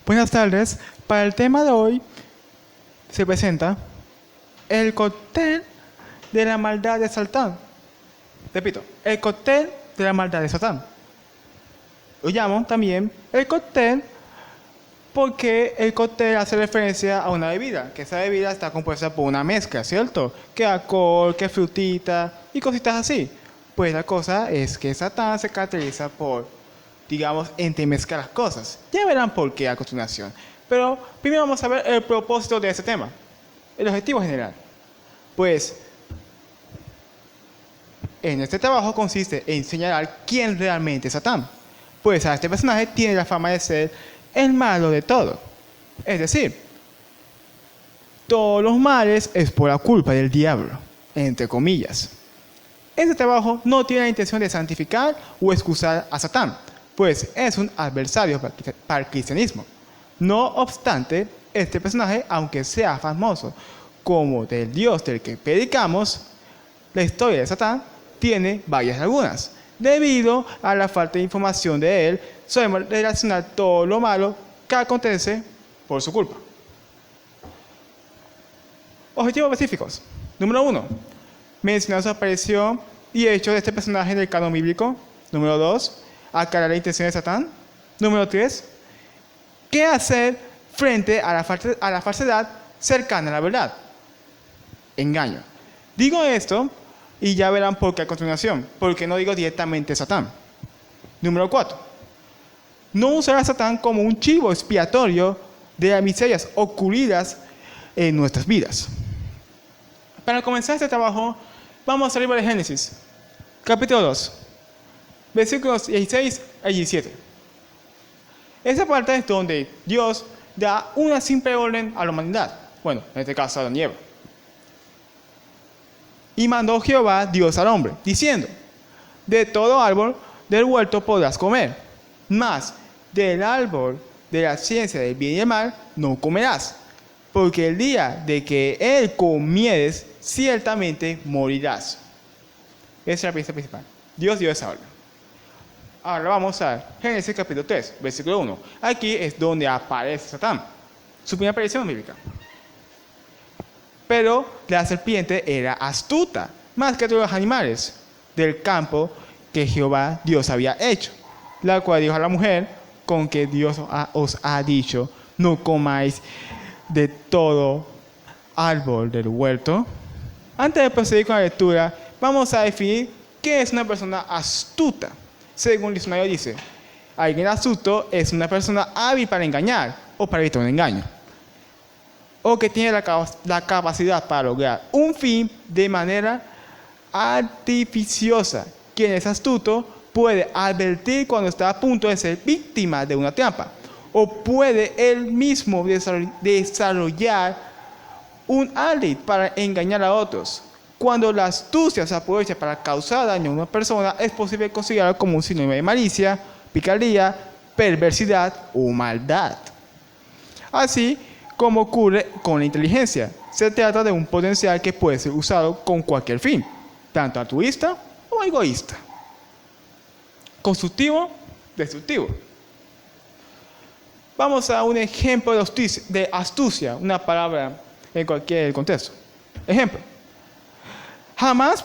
Buenas tardes. Para el tema de hoy se presenta el cóctel de la maldad de Satán. Repito, el cóctel de la maldad de Satán. Lo llamo también el cóctel porque el cóctel hace referencia a una bebida, que esa bebida está compuesta por una mezcla, ¿cierto? Que alcohol, que frutita y cositas así. Pues la cosa es que Satán se caracteriza por, digamos, entremezclar las cosas. Ya verán por qué a continuación. Pero primero vamos a ver el propósito de este tema, el objetivo general. Pues, en este trabajo consiste en señalar quién realmente es Satán. Pues a este personaje tiene la fama de ser el malo de todo. Es decir, todos los males es por la culpa del diablo, entre comillas. Este trabajo no tiene la intención de santificar o excusar a Satán, pues es un adversario para el cristianismo. No obstante, este personaje, aunque sea famoso como del Dios del que predicamos, la historia de Satán tiene varias lagunas. Debido a la falta de información de él, solemos relacionar todo lo malo que acontece por su culpa. Objetivos específicos. Número 1. Mencionar su aparición y hechos de este personaje en el canon bíblico. Número 2. Aclarar la intención de Satán. Número 3. ¿Qué hacer frente a la falsedad cercana a la verdad? Engaño. Digo esto y ya verán por qué a continuación, porque no digo directamente Satán. Número 4. No usar a Satán como un chivo expiatorio de las miserias ocurridas en nuestras vidas. Para comenzar este trabajo, vamos al libro de Génesis, capítulo 2, versículos 16 a 17. Esa parte es donde Dios da una simple orden a la humanidad. Bueno, en este caso a Adán y Eva. Y mandó Jehová Dios al hombre, diciendo: de todo árbol del huerto podrás comer, mas del árbol de la ciencia del bien y del mal no comerás, porque el día de que él comieres, ciertamente morirás. Esa es la pista principal. Dios dio esa orden. Ahora vamos a Génesis capítulo 3, versículo 1. Aquí es donde aparece Satán. Su primera aparición bíblica. Pero la serpiente era astuta, más que todos los animales del campo que Jehová Dios había hecho, la cual dijo a la mujer: con que Dios os ha dicho, no comáis de todo árbol del huerto. Antes de proseguir con la lectura, vamos a definir qué es una persona astuta. Según el diccionario dice, alguien astuto es una persona hábil para engañar o para evitar un engaño, o que tiene la capacidad para lograr un fin de manera artificiosa. Quien es astuto puede advertir cuando está a punto de ser víctima de una trampa, o puede él mismo desarrollar un ardid para engañar a otros. Cuando la astucia se aprovecha para causar daño a una persona, es posible considerarlo como un sinónimo de malicia, picardía, perversidad o maldad. Así como ocurre con la inteligencia, se trata de un potencial que puede ser usado con cualquier fin, tanto altruista o egoísta, constructivo, destructivo. Vamos a un ejemplo de astucia, una palabra en cualquier contexto. Ejemplo: jamás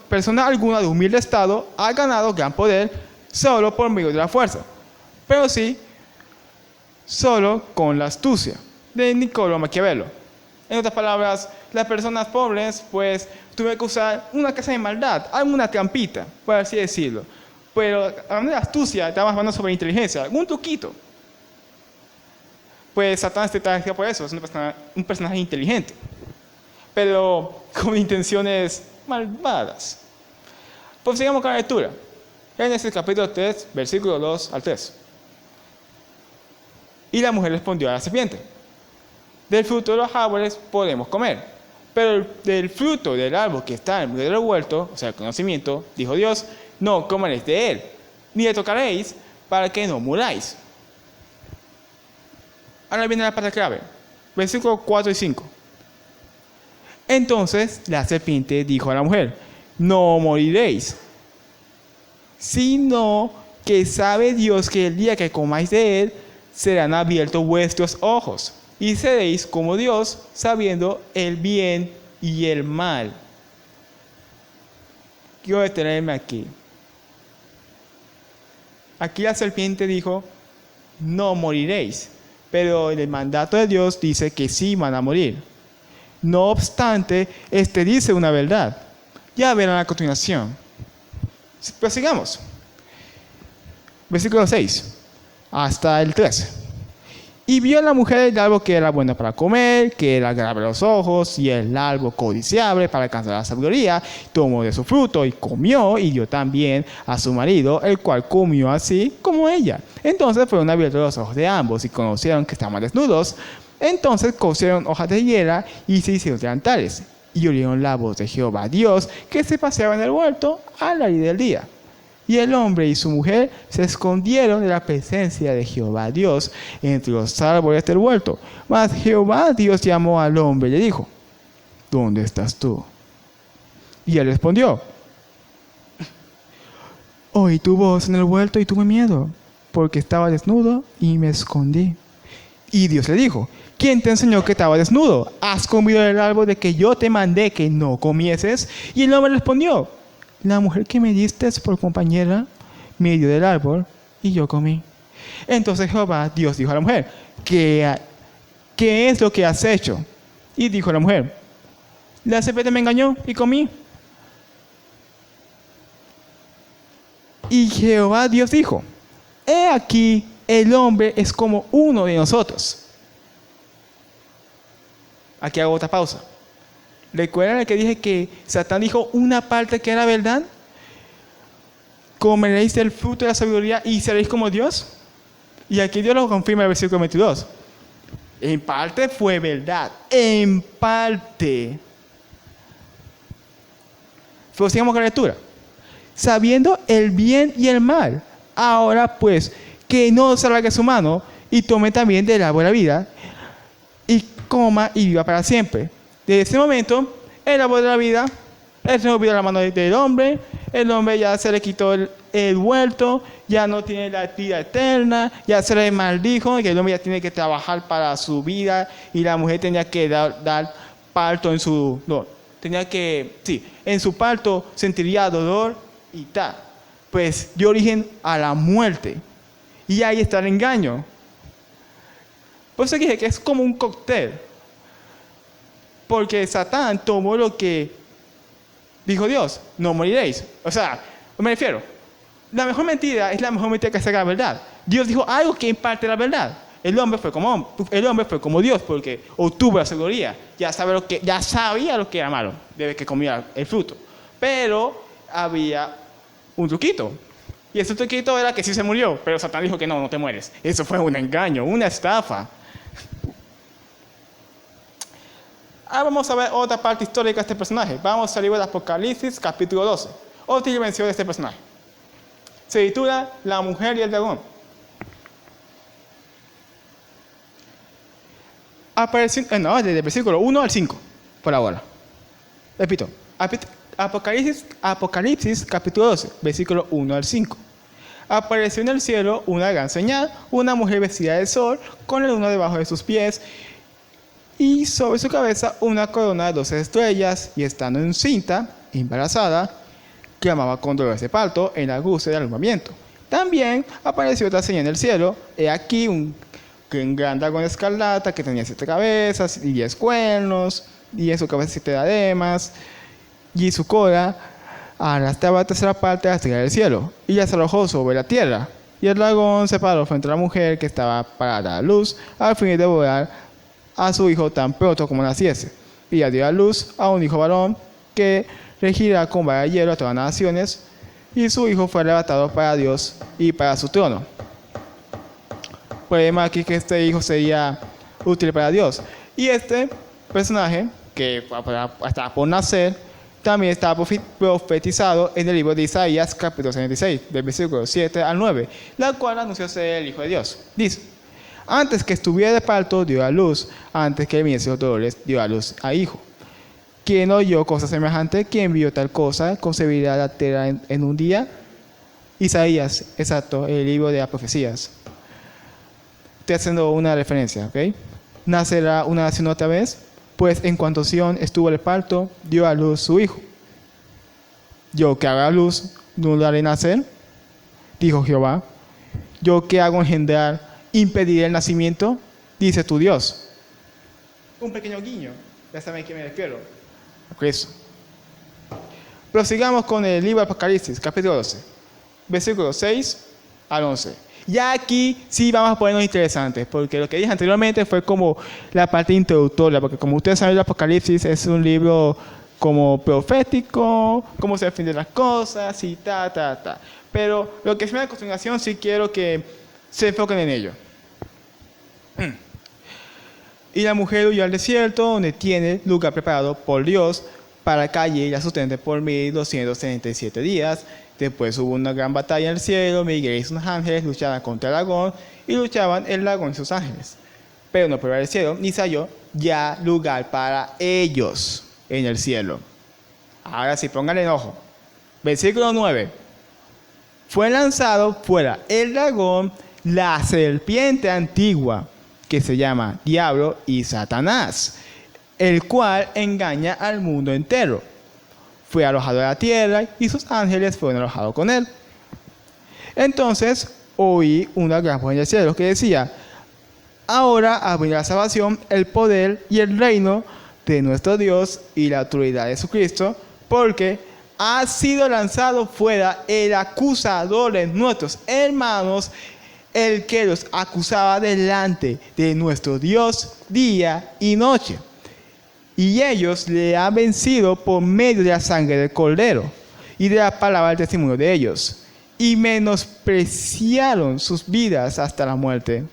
persona alguna de humilde estado ha ganado gran poder solo por medio de la fuerza, pero sí solo con la astucia, de Niccolò Maquiavelo. En otras palabras, las personas pobres pues tuvieron que usar una clase de maldad, alguna trampita, por así decirlo. Pero hablando de astucia, estamos hablando sobre inteligencia, algún truquito. Pues Satán está caracterizado por eso, es un personaje inteligente, pero con intenciones malvadas. Pues sigamos con la lectura. Génesis capítulo 3, versículo 2 al 3. Y la mujer respondió a la serpiente: del fruto de los árboles podemos comer, pero del fruto del árbol que está en medio del huerto, o sea, el conocimiento, dijo Dios, no comeréis de él, ni le tocaréis, para que no muráis. Ahora viene la parte clave, versículos 4 y 5. Entonces la serpiente dijo a la mujer: no moriréis, sino que sabe Dios que el día que comáis de él, serán abiertos vuestros ojos, y seréis como Dios, sabiendo el bien y el mal. Quiero detenerme aquí. Aquí la serpiente dijo, no moriréis, pero en el mandato de Dios dice que sí van a morir. No obstante, dice una verdad. Ya verán a continuación. Pues sigamos. Versículo 6 hasta el 13. Y vio la mujer el árbol que era bueno para comer, que era agradable a los ojos, y el árbol codiciable para alcanzar la sabiduría. Tomó de su fruto y comió, y dio también a su marido, el cual comió así como ella. Entonces fueron abiertos los ojos de ambos, y conocieron que estaban desnudos. Entonces cosieron hojas de higuera, y se hicieron delantales. Y oyeron la voz de Jehová Dios, que se paseaba en el huerto a la luz del día. Y el hombre y su mujer se escondieron de la presencia de Jehová Dios entre los árboles del huerto. Mas Jehová Dios llamó al hombre y le dijo, ¿dónde estás tú? Y él respondió, oí tu voz en el huerto y tuve miedo, porque estaba desnudo y me escondí. Y Dios le dijo, ¿quién te enseñó que estaba desnudo? ¿Has comido del árbol de que yo te mandé que no comieses? Y el hombre respondió, la mujer que me diste por compañera me dio del árbol y yo comí. Entonces Jehová Dios dijo a la mujer, ¿qué es lo que has hecho? Y dijo la mujer, la serpiente me engañó y comí. Y Jehová Dios dijo, he aquí el hombre es como uno de nosotros. Aquí hago otra pausa. ¿Recuerdan que dije que Satán dijo una parte que era verdad? Comeréis del fruto de la sabiduría y seréis como Dios. Y aquí Dios lo confirma en el versículo 22. En parte fue verdad. En parte. Pero sigamos con la lectura. Sabiendo el bien y el mal. Ahora pues, que no salga su mano y tome también del árbol de la vida y coma y viva para siempre. Desde ese momento, el árbol de la vida, él se olvidó la mano del hombre, el hombre ya se le quitó el huerto, ya no tiene la vida eterna, ya se le maldijo, que el hombre ya tiene que trabajar para su vida y la mujer tenía que dar parto en su... No, en su parto sentiría dolor y tal. Pues dio origen a la muerte. Y ahí está el engaño. Por eso dije que es como un cóctel. Porque Satán tomó lo que dijo Dios, no moriréis. O sea, me refiero, la mejor mentira es la mejor mentira que saca la verdad. Dios dijo algo que imparte la verdad. El hombre fue como Dios, porque obtuvo la sabiduría. Ya sabía lo que era malo, desde que comía el fruto. Pero había un truquito. Y ese truquito era que sí se murió, pero Satán dijo que no te mueres. Eso fue un engaño, una estafa. Ahora vamos a ver otra parte histórica de este personaje. Vamos al libro de Apocalipsis, capítulo 12. Otra dimensión de este personaje. Se titula La mujer y el dragón. Apareció, desde el versículo 1 al 5, por ahora. Repito, Apocalipsis, capítulo 12, versículo 1 al 5. Apareció en el cielo una gran señal, una mujer vestida de sol, con la luna debajo de sus pies, y sobre su cabeza una corona de 12 estrellas, y estando encinta, embarazada, clamaba con dolores de parto en la angustia del alumbramiento. También apareció otra señal en el cielo, he aquí un gran dragón escarlata que tenía 7 cabezas y 10 cuernos, y en su cabeza 7 diademas, y su cola arrastraba la tercera parte de la estrella del cielo, y la se arrojó sobre la tierra. Y el dragón se paró frente a la mujer que estaba para dar a luz, al fin de devorar a su hijo tan pronto como naciese. Y ella dio a luz a un hijo varón que regirá con vara de hierro a todas las naciones, y su hijo fue arrebatado para Dios y para su trono. El problema aquí es que este hijo sería útil para Dios. Y este personaje, que estaba por nacer, también estaba profetizado en el libro de Isaías, capítulo 66, del versículo 7 al 9, la cual anunció ser el Hijo de Dios. Dice, antes que estuviera de parto dio a luz, antes que viniese los dolores dio a luz a hijo. ¿Quién oyó cosa semejante? ¿Quién vio tal cosa? ¿Concebirá la tierra en un día? Isaías, exacto, el libro de las profecías. Estoy haciendo una referencia, ¿ok? Nacerá una nación otra vez, pues en cuanto Sión estuvo el parto, dio a luz su hijo. Yo que haga luz, no lo haré nacer, dijo Jehová. Yo que hago engendrar, impediré el nacimiento, dice tu Dios. Un pequeño guiño, ya saben a qué me refiero. A Cristo. Prosigamos con el libro de Apocalipsis, capítulo 12, versículos 6 al 11. Ya aquí sí vamos a ponernos interesantes, porque lo que dije anteriormente fue como la parte introductoria, porque como ustedes saben, el Apocalipsis es un libro como profético, cómo se definen las cosas y ta. Pero lo que es una continuación sí quiero que se enfoquen en ello. Y la mujer huyó al desierto, donde tiene lugar preparado por Dios para que allí la sustente por 1237 días. Después hubo una gran batalla en el cielo. Miguel y sus ángeles luchaban contra el dragón y luchaban el dragón y sus ángeles. Pero no prevalecieron ni se halló ya lugar para ellos en el cielo. Ahora sí, pónganle ojo. Versículo 9. Fue lanzado fuera el dragón, la serpiente antigua, que se llama Diablo y Satanás, el cual engaña al mundo entero. Fue arrojado a la tierra y sus ángeles fueron arrojados con él. Entonces oí una gran voz en el cielo que decía: ahora ha venido la salvación, el poder y el reino de nuestro Dios y la autoridad de Jesucristo, porque ha sido lanzado fuera el acusador de nuestros hermanos, el que los acusaba delante de nuestro Dios día y noche. Y ellos le han vencido por medio de la sangre del Cordero y de la palabra del testimonio de ellos, y menospreciaron sus vidas hasta la muerte.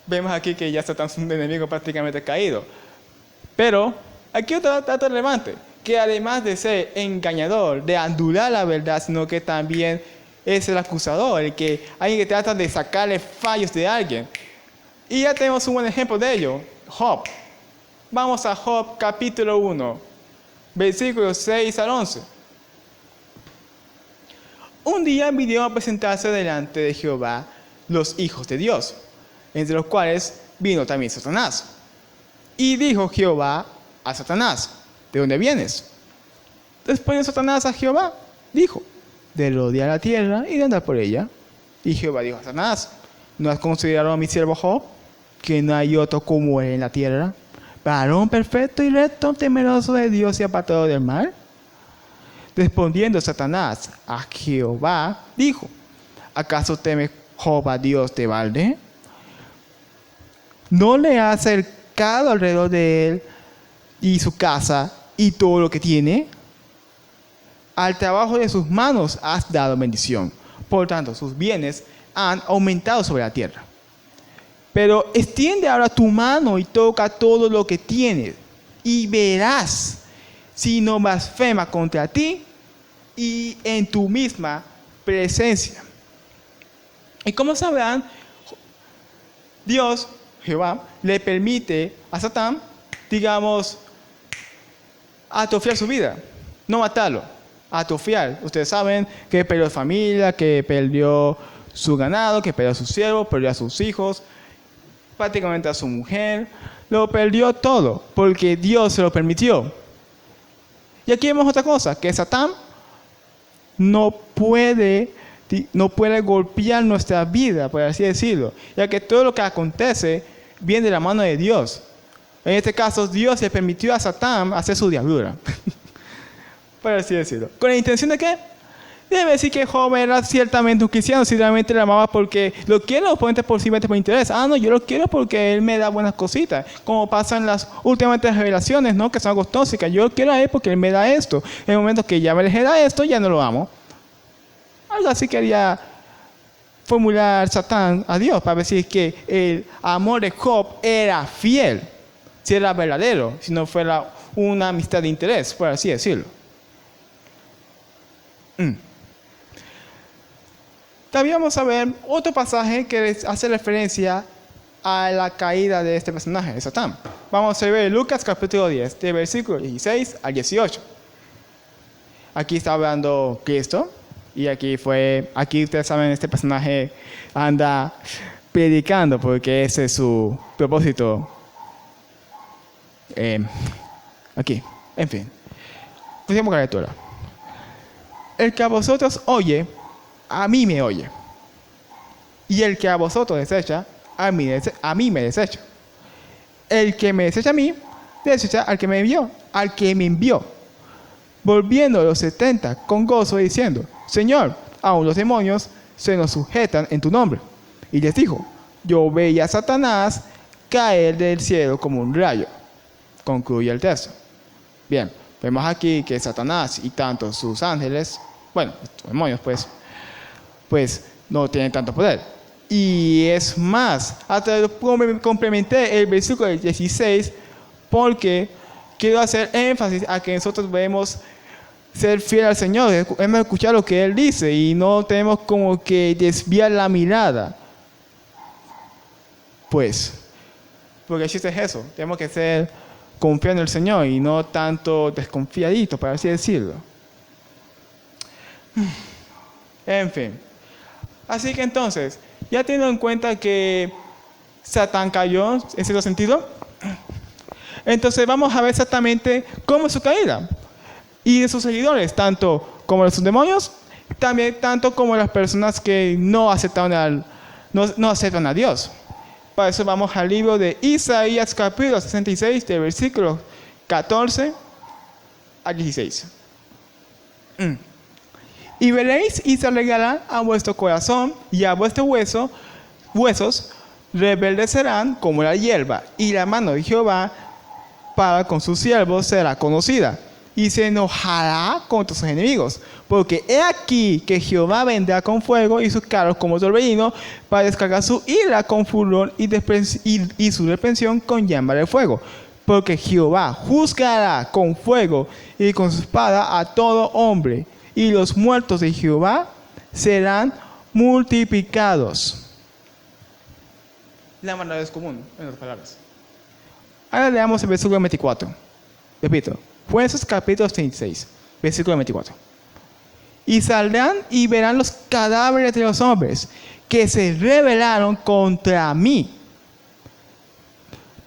Vemos aquí que ya Satán es un enemigo prácticamente caído. Pero aquí otro dato relevante, que además de ser engañador, de anular la verdad, sino que también es el acusador, alguien que trata de sacarle fallos de alguien. Y ya tenemos un buen ejemplo de ello, Job. Vamos a Job capítulo 1, versículos 6 al 11. Un día vinieron a presentarse delante de Jehová los hijos de Dios, entre los cuales vino también Satanás. Y dijo Jehová a Satanás: ¿de dónde vienes? Respondió Satanás a Jehová, dijo: de rodear la tierra y de andar por ella. Y Jehová dijo a Satanás: ¿no has considerado a mi siervo Job, que no hay otro como él en la tierra, varón perfecto y recto, temeroso de Dios y apartado del mal? Respondiendo Satanás a Jehová, dijo: ¿acaso teme Job a Dios de balde? ¿No le ha acercado alrededor de él y su casa y todo lo que tiene? Al trabajo de sus manos has dado bendición. Por tanto, sus bienes han aumentado sobre la tierra. Pero extiende ahora tu mano y toca todo lo que tienes, y verás si no blasfema contra ti y en tu misma presencia. Y como sabrán, Dios, Jehová, le permite a Satán, digamos, atrofiar su vida, no matarlo, atrofiar. Ustedes saben que perdió familia, que perdió su ganado, que perdió a sus siervos, perdió a sus hijos, prácticamente a su mujer, lo perdió todo, porque Dios se lo permitió. Y aquí vemos otra cosa, que Satán no puede golpear nuestra vida, por así decirlo, ya que todo lo que acontece viene de la mano de Dios. En este caso, Dios le permitió a Satán hacer su diablura, por así decirlo. ¿Con la intención de qué? Debe decir que Job era ciertamente un cristiano, si realmente le amaba porque lo quiere, o simplemente por interés. No, yo lo quiero porque él me da buenas cositas, como pasa en las últimas revelaciones, ¿no? Que son algo tóxicas. Yo lo quiero a él porque él me da esto. En el momento que ya me le da esto, ya no lo amo. Algo así quería formular Satán a Dios, para decir que el amor de Job era fiel, si era verdadero, si no fuera una amistad de interés, por así decirlo. También vamos a ver otro pasaje que hace referencia a la caída de este personaje, de Satán. Vamos a ver Lucas capítulo 10, de versículo 16 al 18. aquí está hablando Cristo. Y aquí ustedes saben, este personaje anda predicando porque ese es su propósito. Aquí, en fin. Pusimos la lectura. El que a vosotros oye, a mí me oye. Y el que a vosotros desecha, a mí me desecha. El que me desecha a mí, desecha al que me envió. Volviendo a los 70 con gozo diciendo, Señor, aun los demonios se nos sujetan en tu nombre. Y les dijo, yo veía a Satanás caer del cielo como un rayo. Concluye el texto. Bien, vemos aquí que Satanás y tanto sus ángeles, bueno, los demonios pues no tienen tanto poder. Y es más, hasta complementé el versículo 16 porque quiero hacer énfasis a que nosotros debemos ser fieles al Señor, debemos escuchar lo que Él dice y no tenemos como que desviar la mirada. Pues, porque el chiste es eso, tenemos que ser confiando en el Señor y no tanto desconfiaditos, para así decirlo. En fin. Así que entonces, ya teniendo en cuenta que Satán cayó, en cierto sentido, entonces vamos a ver exactamente cómo es su caída. Y de sus seguidores, tanto como de sus demonios, también tanto como las personas que no aceptan a Dios. Para eso vamos al libro de Isaías capítulo 66, del versículo 14 al 16. Y veréis y se alegrará a vuestro corazón y a vuestros huesos rebeldecerán como la hierba, y la mano de Jehová para con sus siervos será conocida. Y se enojará contra sus enemigos, porque he aquí que Jehová vendrá con fuego y sus carros como torbellino, para descargar su ira con furor y su reprensión con llama de fuego. Porque Jehová juzgará con fuego y con su espada a todo hombre, y los muertos de Jehová serán multiplicados. La maldad es común, en otras palabras. Ahora leamos el versículo 24. Repito. Jueces capítulo 36, versículo 24. Y saldrán y verán los cadáveres de los hombres que se rebelaron contra mí.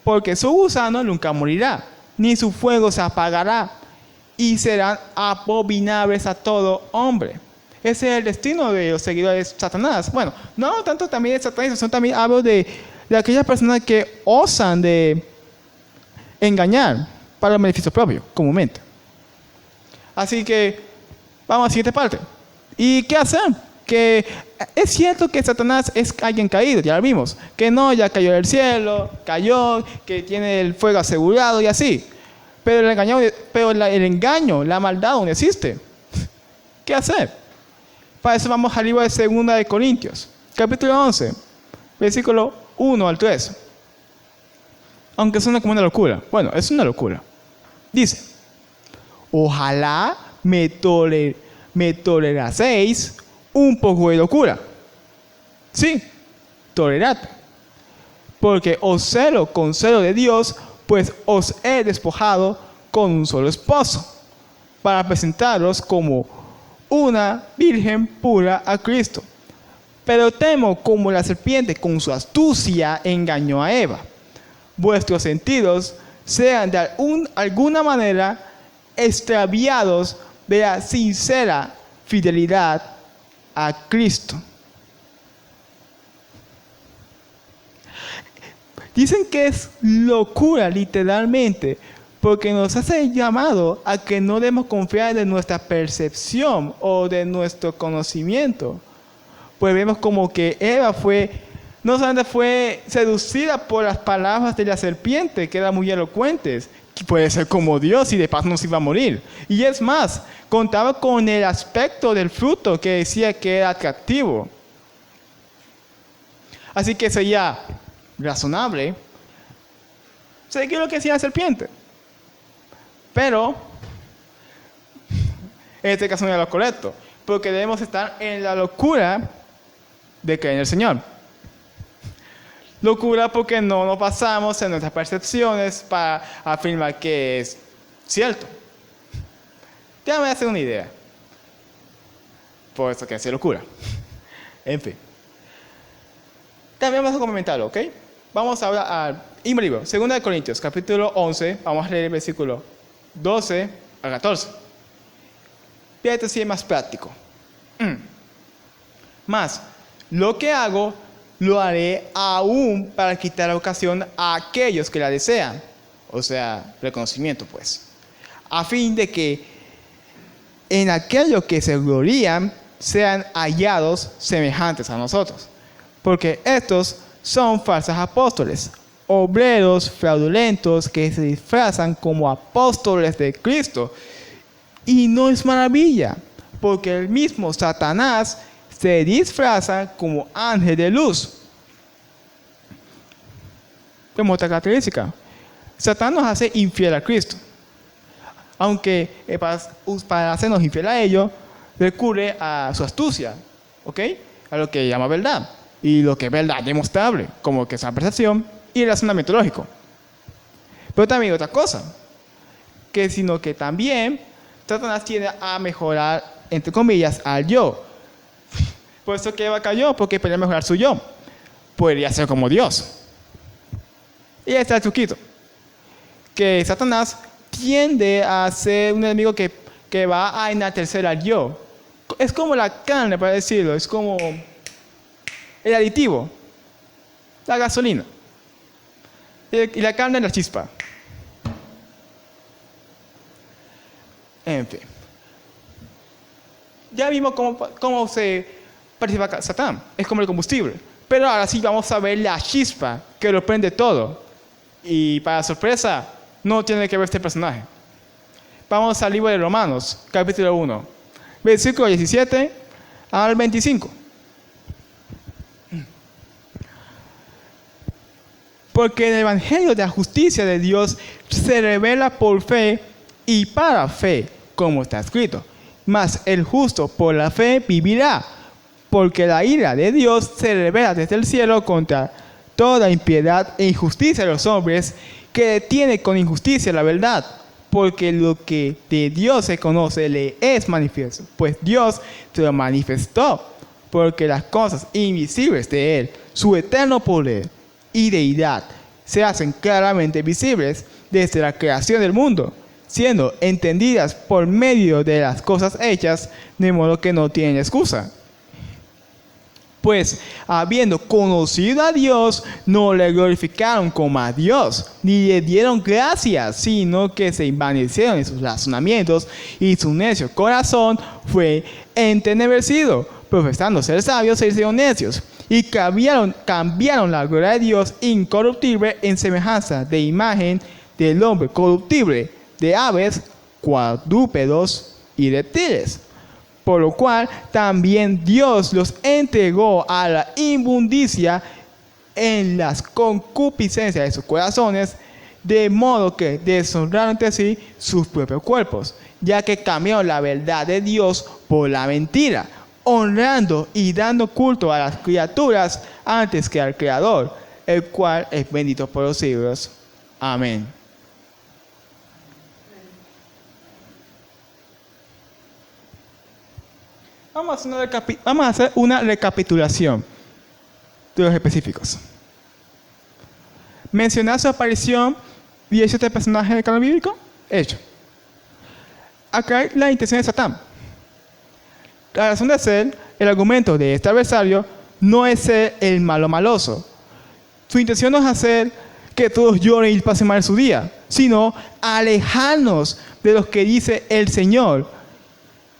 Porque su gusano nunca morirá, ni su fuego se apagará, y serán abominables a todo hombre. Ese es el destino de los seguidores de Satanás. Bueno, no tanto también de Satanás, sino también hablo de aquellas personas que osan de engañar para el beneficio propio, comúnmente. Así que vamos a la siguiente parte. ¿Y qué hacer? Que es cierto que Satanás es alguien caído, ya lo vimos. Que no, ya cayó del cielo, cayó, que tiene el fuego asegurado y así. Pero el engaño, la maldad aún existe. ¿Qué hacer? Para eso vamos al libro de 2 de Corintios, capítulo 11, versículo 1 al 3. Aunque suena como una locura. Bueno, es una locura. Dice, ojalá me toleraseis un poco de locura. Sí, tolerad. Porque os celo con celo de Dios, pues os he despojado con un solo esposo, para presentaros como una virgen pura a Cristo. Pero temo como la serpiente con su astucia engañó a Eva. Vuestros sentidos sean de alguna manera extraviados de la sincera fidelidad a Cristo. Dicen que es locura literalmente, porque nos hace llamado a que no debemos confiar de nuestra percepción o de nuestro conocimiento. Pues vemos como que Eva no solamente fue seducida por las palabras de la serpiente, que eran muy elocuentes, que puede ser como Dios y de paso no se iba a morir. Y es más, contaba con el aspecto del fruto que decía que era atractivo. Así que sería razonable seguir lo que decía la serpiente. Pero, en este caso no era lo correcto, porque debemos estar en la locura de creer en el Señor. Locura porque no nos basamos en nuestras percepciones para afirmar que es cierto. Déjame hacer una idea. Por eso que hace locura. En fin. También vamos a comentarlo, ¿ok? Vamos ahora al mismo libro, 2 Corintios, capítulo 11. Vamos a leer el versículo 12 al 14. Fíjate si es más práctico. Más, lo que hago, lo haré aún para quitar la ocasión a aquellos que la desean. O sea, reconocimiento, pues. A fin de que en aquellos que se glorían sean hallados semejantes a nosotros. Porque estos son falsos apóstoles, obreros fraudulentos que se disfrazan como apóstoles de Cristo. Y no es maravilla, porque el mismo Satanás se disfraza como ángel de luz. Vemos otra característica. Satanás nos hace infiel a Cristo. Aunque para hacernos infiel a ellos, recurre a su astucia, ¿ok? A lo que llama verdad. Y lo que es verdad demostrable, como que es la percepción y el razonamiento lógico. Pero también hay otra cosa, sino que también Satanás tiende a mejorar, entre comillas, al yo. Por eso que Eva cayó, porque quería mejorar su yo. Podría ser como Dios. Y ahí está el truquito. Que Satanás tiende a ser un enemigo que va a enaltecer al yo. Es como la carne, para decirlo. Es como el aditivo. La gasolina. Y la carne es la chispa. En fin. Ya vimos cómo se participa Satán. Es como el combustible. Pero ahora sí vamos a ver la chispa que lo prende todo. Y para sorpresa, no tiene que ver este personaje. Vamos al libro de Romanos, capítulo 1, versículo 17 al 25. Porque el evangelio de la justicia de Dios se revela por fe y para fe, como está escrito. Mas el justo por la fe vivirá, porque la ira de Dios se revela desde el cielo contra toda impiedad e injusticia de los hombres, que detiene con injusticia la verdad, porque lo que de Dios se conoce le es manifiesto, pues Dios se lo manifestó, porque las cosas invisibles de Él, su eterno poder y deidad, se hacen claramente visibles desde la creación del mundo, siendo entendidas por medio de las cosas hechas, de modo que no tienen excusa. Pues, habiendo conocido a Dios, no le glorificaron como a Dios, ni le dieron gracias, sino que se envanecieron en sus razonamientos, y su necio corazón fue entenebrecido. Profesando ser sabios, se hicieron necios, y cambiaron la gloria de Dios incorruptible en semejanza de imagen del hombre corruptible, de aves, cuadrúpedos y reptiles. Por lo cual también Dios los entregó a la inmundicia en las concupiscencias de sus corazones, de modo que deshonraron entre sí sus propios cuerpos, ya que cambiaron la verdad de Dios por la mentira, honrando y dando culto a las criaturas antes que al Creador, el cual es bendito por los siglos. Amén. Vamos a hacer una recapitulación de los específicos. Mencionar su aparición y hecho de personaje del canon bíblico. Hecho. Acá hay la intención de Satán. La razón de ser, el argumento de este adversario, no es ser el malo maloso. Su intención no es hacer que todos lloren y pasen mal su día, sino alejarnos de los que dice el Señor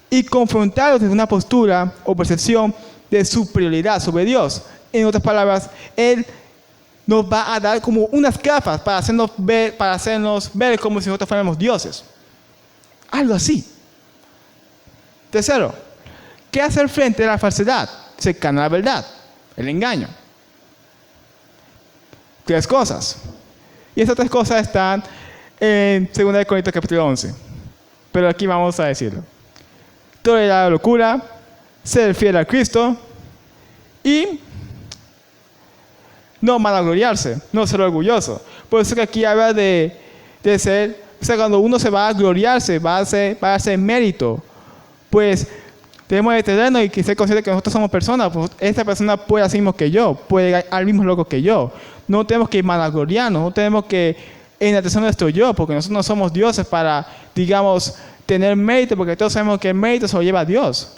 y confrontarlos desde una postura o percepción de superioridad sobre Dios. En otras palabras, Él nos va a dar como unas gafas para hacernos ver como si nosotros fuéramos dioses. Algo así. Tercero, ¿qué hacer frente a la falsedad? Cercana a la verdad, el engaño. 3 cosas. Y estas 3 cosas están en 2 Corintios capítulo 11. Pero aquí vamos a decirlo. Tolerar la locura, ser fiel a Cristo y no vanagloriarse, no ser orgulloso. Por eso que aquí habla de ser, o sea, cuando uno se va a gloriarse, va a hacer mérito. Pues Debemos de entendernos y ser conscientes que nosotros somos personas. Pues esta persona puede así mismo que yo, puede al mismo loco que yo. No tenemos que vanagloriarnos, no tenemos que enaltecer nuestro yo, porque nosotros no somos dioses para, digamos, tener mérito, porque todos sabemos que el mérito se lo lleva a Dios.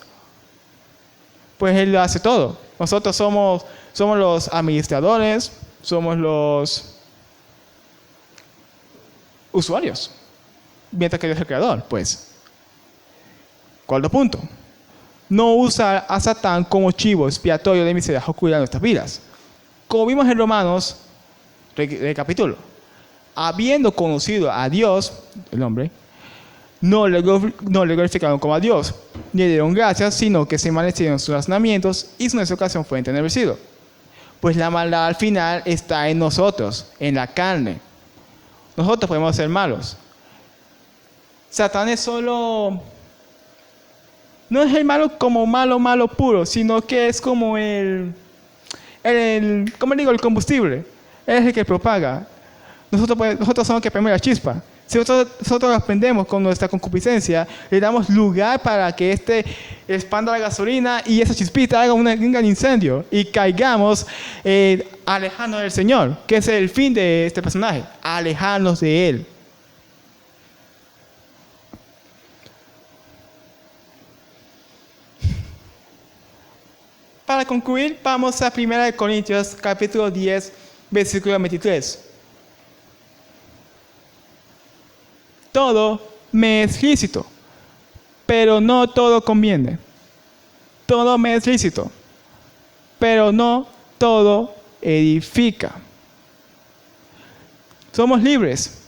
Pues Él lo hace todo. Nosotros somos los administradores, somos los usuarios, mientras que Dios es el creador, pues. Cuarto punto. No usa a Satán como chivo expiatorio de miserias oscuras en nuestras vidas. Como vimos en Romanos, recapitulo, habiendo conocido a Dios, el hombre, no le glorificaron como a Dios, ni le dieron gracias, sino que se envanecieron en sus razonamientos y su ocasión fue entenebrecido. Pues la maldad al final está en nosotros, en la carne. Nosotros podemos ser malos. Satán es solo... No es el malo como malo puro, sino que es como ¿cómo digo? El combustible. Él es el que propaga. Nosotros somos los que prendemos la chispa. Si nosotros las prendemos con nuestra concupiscencia, le damos lugar para que expanda la gasolina y esa chispita haga un gran incendio y caigamos alejándonos del Señor, que es el fin de este personaje, alejarnos de Él. Para concluir, vamos a 1 Corintios capítulo 10, versículo 23. Todo me es lícito, pero no todo conviene. Todo me es lícito, pero no todo edifica. Somos libres,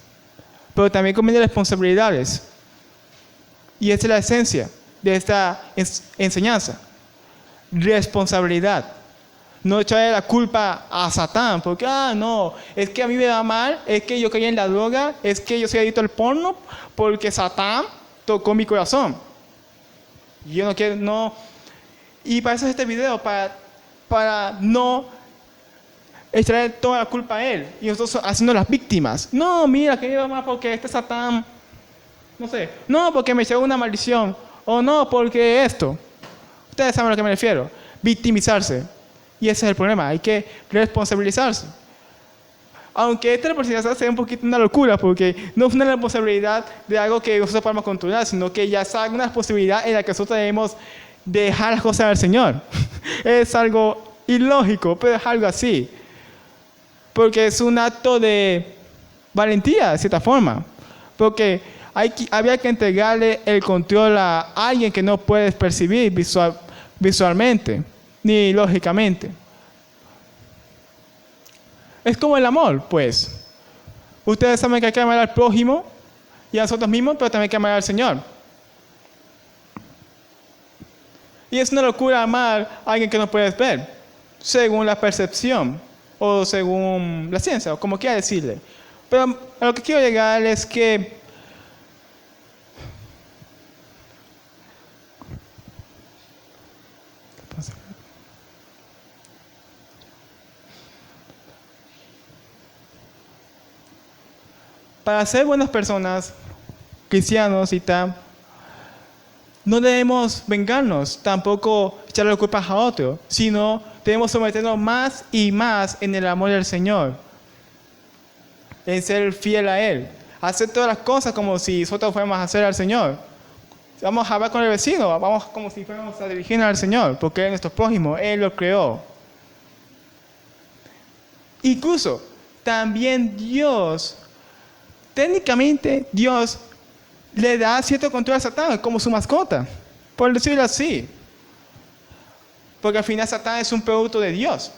pero también conviene responsabilidades. Y esa es la esencia de esta enseñanza. Responsabilidad. No echarle la culpa a Satán, porque, no, es que a mí me va mal, es que yo caí en la droga, es que yo soy adicto al porno, porque Satán tocó mi corazón. Y yo no quiero, no. Y para eso es este video, para no echarle toda la culpa a él. Y nosotros haciendo las víctimas. No, mira, que me va mal porque este Satán, no sé, no, porque me echó una maldición, o no, porque esto. Ustedes saben a lo que me refiero. Victimizarse. Y ese es el problema. Hay que responsabilizarse. Aunque esta responsabilidad sea un poquito una locura, porque no es una responsabilidad de algo que nosotros podemos controlar, sino que ya es una responsabilidad en la que nosotros debemos dejar las cosas al Señor. Es algo ilógico, pero es algo así. Porque es un acto de valentía, de cierta forma. Porque había que entregarle el control a alguien que no puedes percibir visualmente, ni lógicamente. Es como el amor, pues. Ustedes saben que hay que amar al prójimo y a nosotros mismos, pero también hay que amar al Señor. Y es una locura amar a alguien que no puedes ver, según la percepción, o según la ciencia, o como quiera decirle. Pero a lo que quiero llegar es que para ser buenas personas, cristianos y tal, no debemos vengarnos, tampoco echarle la culpa a otro, sino debemos someternos más y más en el amor del Señor, en ser fiel a Él, hacer todas las cosas como si nosotros fuéramos a hacer al Señor. Vamos a hablar con el vecino, vamos como si fuéramos a dirigirnos al Señor, porque Él es nuestro prójimo, Él lo creó. Incluso, también técnicamente Dios le da cierto control a Satán como su mascota, por decirlo así. Porque al final Satán es un producto de Dios.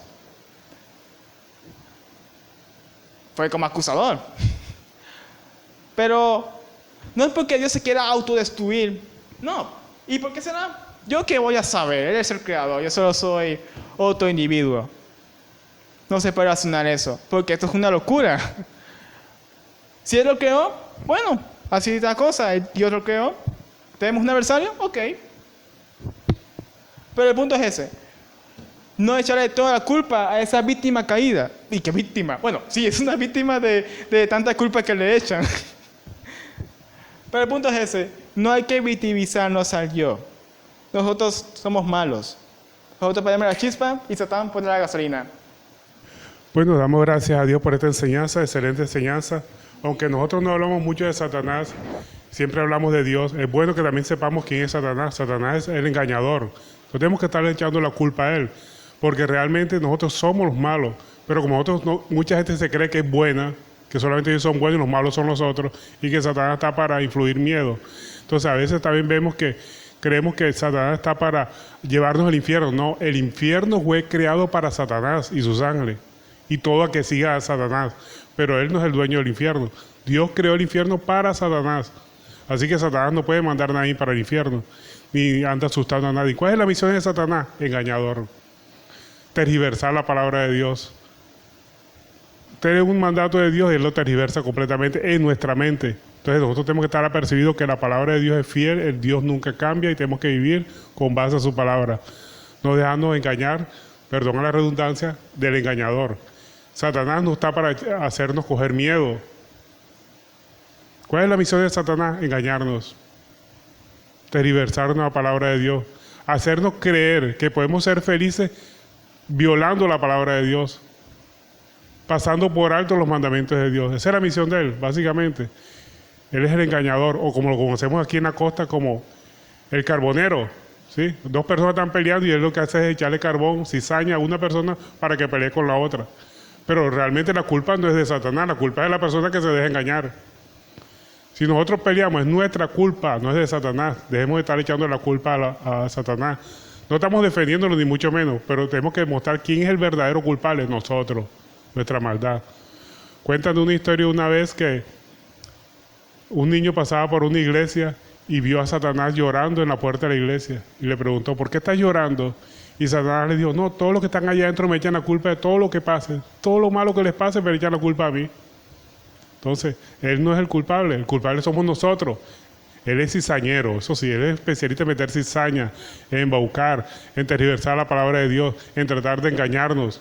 Fue como acusador. Pero no es porque Dios se quiera autodestruir. No. ¿Y por qué será? ¿Yo qué voy a saber? Él es el creador. Yo solo soy otro individuo. No se puede razonar eso. Porque esto es una locura. Si Él lo creó, bueno, así es la cosa. Dios lo creó. ¿Tenemos un adversario? Ok. Pero el punto es ese. No echarle toda la culpa a esa víctima caída. ¿Y qué víctima? Bueno, sí, es una víctima de tanta culpa que le echan. Pero el punto es ese. No hay que victimizarnos al yo. nosotros somos malos. Nosotros ponemos la chispa y Satán pone la gasolina. Bueno, damos gracias a Dios por esta enseñanza, excelente enseñanza. Aunque nosotros no hablamos mucho de Satanás, siempre hablamos de Dios. Es bueno que también sepamos quién es Satanás. Satanás es el engañador. No tenemos que estarle echando la culpa a él, porque realmente nosotros somos los malos. Pero como nosotros, mucha gente se cree que es buena, que solamente ellos son buenos y los malos son los otros, y que Satanás está para influir miedo. Entonces a veces también vemos que creemos que Satanás está para llevarnos al infierno. No, el infierno fue creado para Satanás y sus ángeles, y todo a que siga a Satanás. Pero él no es el dueño del infierno. Dios creó el infierno para Satanás. Así que Satanás no puede mandar a nadie para el infierno, ni anda asustando a nadie. ¿Cuál es la misión de Satanás? Engañador. Tergiversar la palabra de Dios. Tener un mandato de Dios y él lo tergiversa completamente en nuestra mente. Entonces nosotros tenemos que estar apercibidos que la palabra de Dios es fiel, el Dios nunca cambia y tenemos que vivir con base a su palabra. No dejarnos engañar, perdón a la redundancia, del engañador. Satanás no está para hacernos coger miedo. ¿Cuál es la misión de Satanás? Engañarnos, tergiversarnos la palabra de Dios, hacernos creer que podemos ser felices violando la palabra de Dios, pasando por alto los mandamientos de Dios. Esa es la misión de él, básicamente. Él es el engañador, o como lo conocemos aquí en la costa como el carbonero, ¿sí? Dos personas están peleando y él lo que hace es echarle carbón, cizaña a una persona para que pelee con la otra. Pero realmente la culpa no es de Satanás, la culpa es de la persona que se deja engañar. Si nosotros peleamos, es nuestra culpa, no es de Satanás. Dejemos de estar echando la culpa a Satanás. No estamos defendiéndolo ni mucho menos, pero tenemos que demostrar quién es el verdadero culpable, nosotros, nuestra maldad. Cuentan de una historia una vez que un niño pasaba por una iglesia y vio a Satanás llorando en la puerta de la iglesia. Y le preguntó, ¿por qué estás llorando? Y Satanás le dijo, no, todos los que están allá adentro me echan la culpa de todo lo que pase. Todo lo malo que les pase me echan la culpa a mí. Entonces, él no es el culpable somos nosotros. Él es cizañero, eso sí, él es especialista en meter cizaña, en embaucar, en tergiversar la palabra de Dios, en tratar de engañarnos.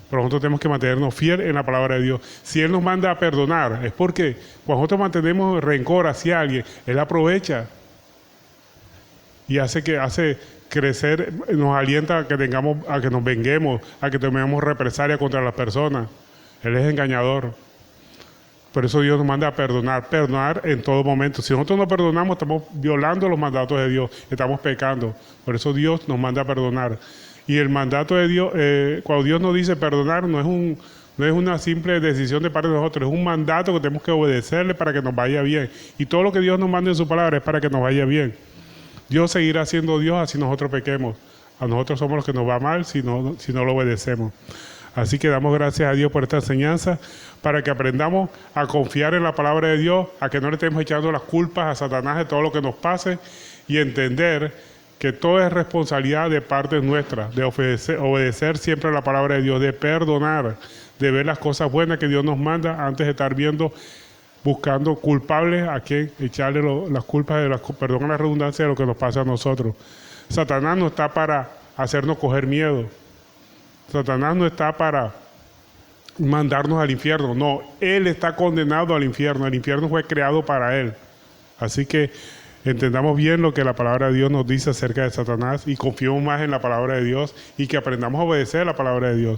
Pero nosotros tenemos que mantenernos fieles en la palabra de Dios. Si Él nos manda a perdonar, es porque cuando nosotros mantenemos rencor hacia alguien, Él aprovecha y hace crecer, nos alienta a que nos venguemos, a que tomemos represalia contra las personas. Él es engañador. Por eso Dios nos manda a perdonar en todo momento. Si nosotros no perdonamos, estamos violando los mandatos de Dios, estamos pecando. Por eso Dios nos manda a perdonar. Y el mandato de Dios, cuando Dios nos dice perdonar, no es una simple decisión de parte de nosotros, es un mandato que tenemos que obedecerle para que nos vaya bien. Y todo lo que Dios nos manda en su palabra es para que nos vaya bien. Dios seguirá siendo Dios así nosotros pequemos. A nosotros somos los que nos va mal si no lo obedecemos. Así que damos gracias a Dios por esta enseñanza, para que aprendamos a confiar en la palabra de Dios, a que no le estemos echando las culpas a Satanás de todo lo que nos pase y entender que todo es responsabilidad de parte nuestra, de obedecer siempre la palabra de Dios, de perdonar, de ver las cosas buenas que Dios nos manda antes de estar buscando culpables a quien echarle las culpas, perdón a la redundancia, de lo que nos pasa a nosotros. Satanás no está para hacernos coger miedo. Satanás no está para mandarnos al infierno. No, él está condenado al infierno. El infierno fue creado para él. Así que entendamos bien lo que la palabra de Dios nos dice acerca de Satanás y confiemos más en la palabra de Dios y que aprendamos a obedecer la palabra de Dios.